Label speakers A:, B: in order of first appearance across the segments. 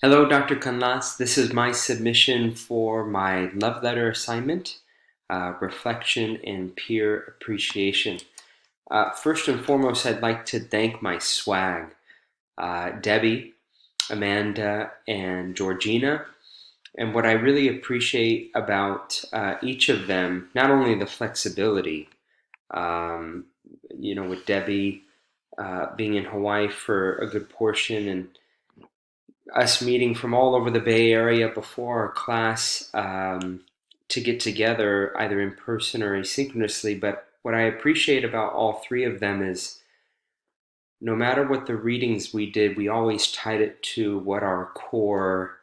A: Hello, Dr. Kanlas. This is my submission for my love letter assignment, reflection and peer appreciation. First and foremost, I'd like to thank my swag, Debbie, Amanda, and Georgina. And what I really appreciate about each of them, not only the flexibility, um, with Debbie being in Hawaii for a good portion and us meeting from all over the Bay Area before our class to get together either in person or asynchronously. But what I appreciate about all three of them is no matter what the readings we did, we always tied it to what our core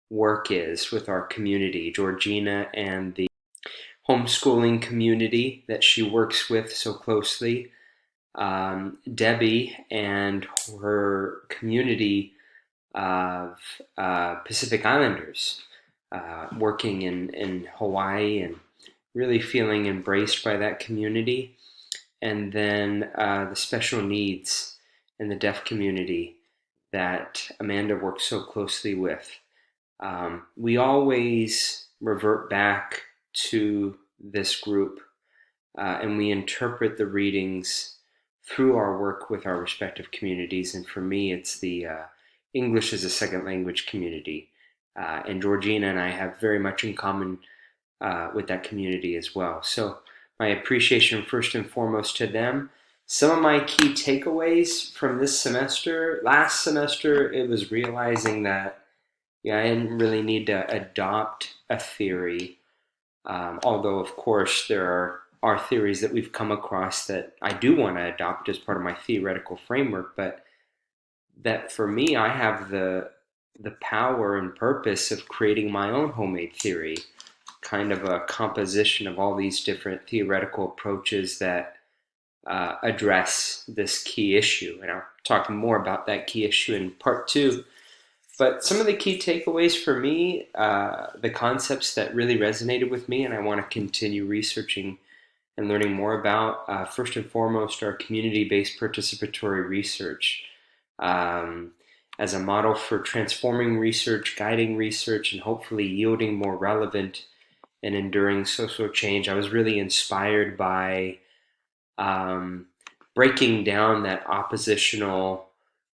A: work is with our community. Georgina and the homeschooling community that she works with so closely. Debbie and her community of Pacific Islanders working in Hawaii and really feeling embraced by that community. And then the special needs and the deaf community that Amanda works so closely with. We always revert back to this group and we interpret the readings through our work with our respective communities. And for me, it's the English as a second language community. And Georgina and I have very much in common with that community as well. So my appreciation first and foremost to them. Some of my key takeaways from this semester, last semester, it was realizing that I didn't really need to adopt a theory. Although, of course, are theories that we've come across that I do want to adopt as part of my theoretical framework, but that for me, I have the power and purpose of creating my own homemade theory, kind of a composition of all these different theoretical approaches that address this key issue. And I'll talk more about that key issue in part two. But some of the key takeaways for me, the concepts that really resonated with me, and I want to continue researching and learning more about, first and foremost, our community-based participatory research as a model for transforming research, guiding research, and hopefully yielding more relevant and enduring social change. I was really inspired by breaking down that oppositional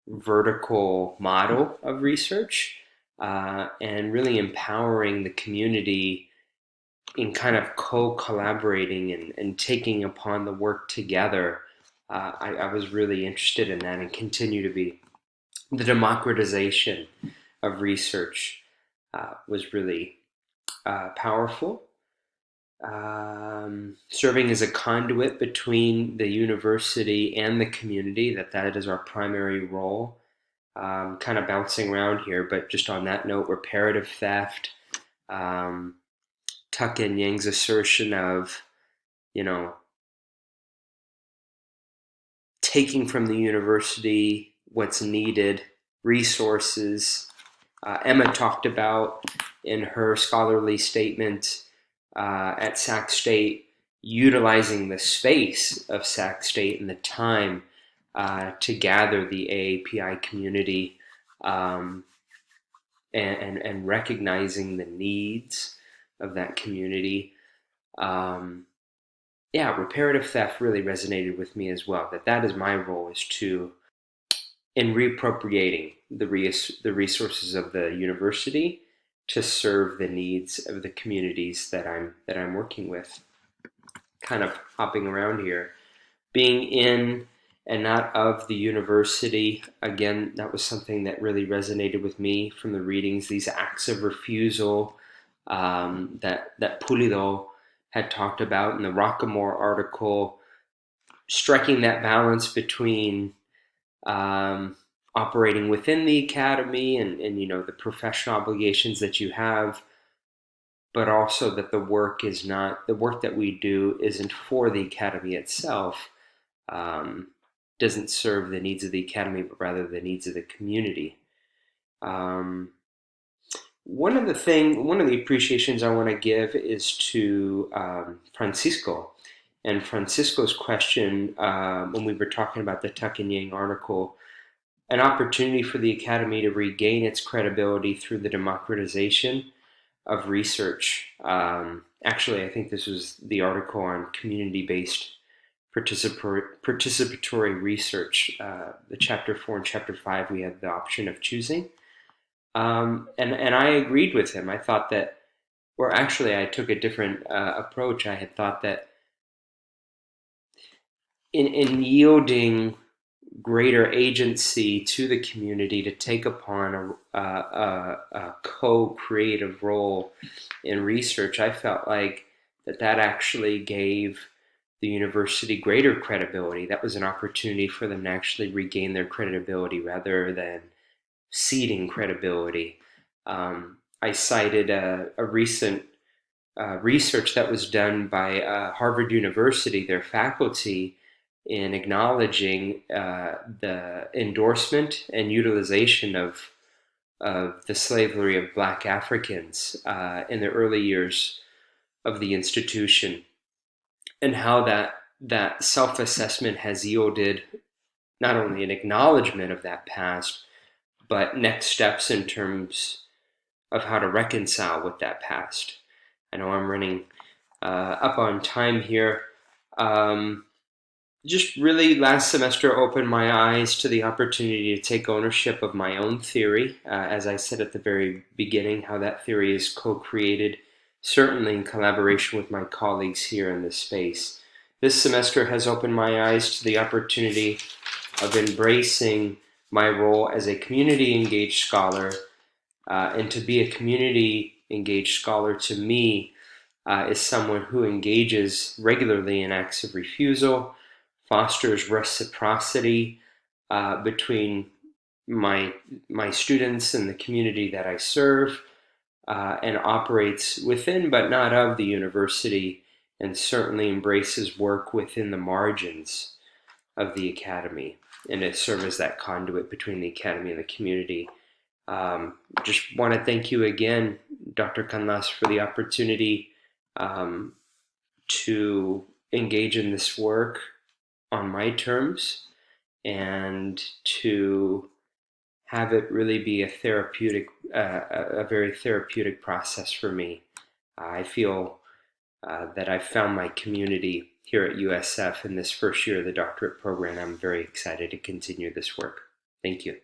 A: vertical model of research and really empowering the community in kind of co-collaborating and taking upon the work together. I was really interested in that and continue to be. The democratization of research was really powerful. Serving as a conduit between the university and the community, that is our primary role. Kind of bouncing around here, but just on that note, reparative theft, Tuck and Yang's assertion of, you know, taking from the university what's needed, resources. Emma talked about in her scholarly statement at Sac State, utilizing the space of Sac State and the time to gather the AAPI community and recognizing the needs of that community. Reparative theft really resonated with me as well. That is my role, is to, in reappropriating the resources of the university to serve the needs of the communities that I'm working with. Kind of hopping around here, being in and not of the university. Again, that was something that really resonated with me from the readings. These acts of refusal that Pulido had talked about in the Rockamore article, striking that balance between operating within the academy and the professional obligations that you have, but also that the work that we do isn't for the academy itself, doesn't serve the needs of the academy, but rather the needs of the community. One of the appreciations I want to give is to Francisco. And Francisco's question, when we were talking about the Tuck and Yang article, an opportunity for the Academy to regain its credibility through the democratization of research. Actually, I think this was the article on community-based participatory research. The chapter 4 and chapter 5, we had the option of choosing. And I agreed with him. I thought that, or actually, I took a different approach. I had thought that in yielding greater agency to the community to take upon a co-creative role in research, I felt like that actually gave the university greater credibility. That was an opportunity for them to actually regain their credibility rather than ceding credibility. I cited a recent research that was done by Harvard University, their faculty, in acknowledging the endorsement and utilization of the slavery of Black Africans in the early years of the institution, and how that self-assessment has yielded not only an acknowledgement of that past, but next steps in terms of how to reconcile with that past. I know I'm running up on time here. Just really last semester opened my eyes to the opportunity to take ownership of my own theory. As I said at the very beginning, how that theory is co-created, certainly in collaboration with my colleagues here in this space. This semester has opened my eyes to the opportunity of embracing my role as a community-engaged scholar, and to be a community-engaged scholar to me is someone who engages regularly in acts of refusal, fosters reciprocity between my students and the community that I serve, and operates within but not of the university, and certainly embraces work within the margins of the academy, and it serves as that conduit between the academy and the community. Just want to thank you again, Dr. Canlas, for the opportunity to engage in this work on my terms, and to have it really be a therapeutic, a very therapeutic process for me. I feel that I've found my community here at USF in this first year of the doctorate program. I'm very excited to continue this work. Thank you.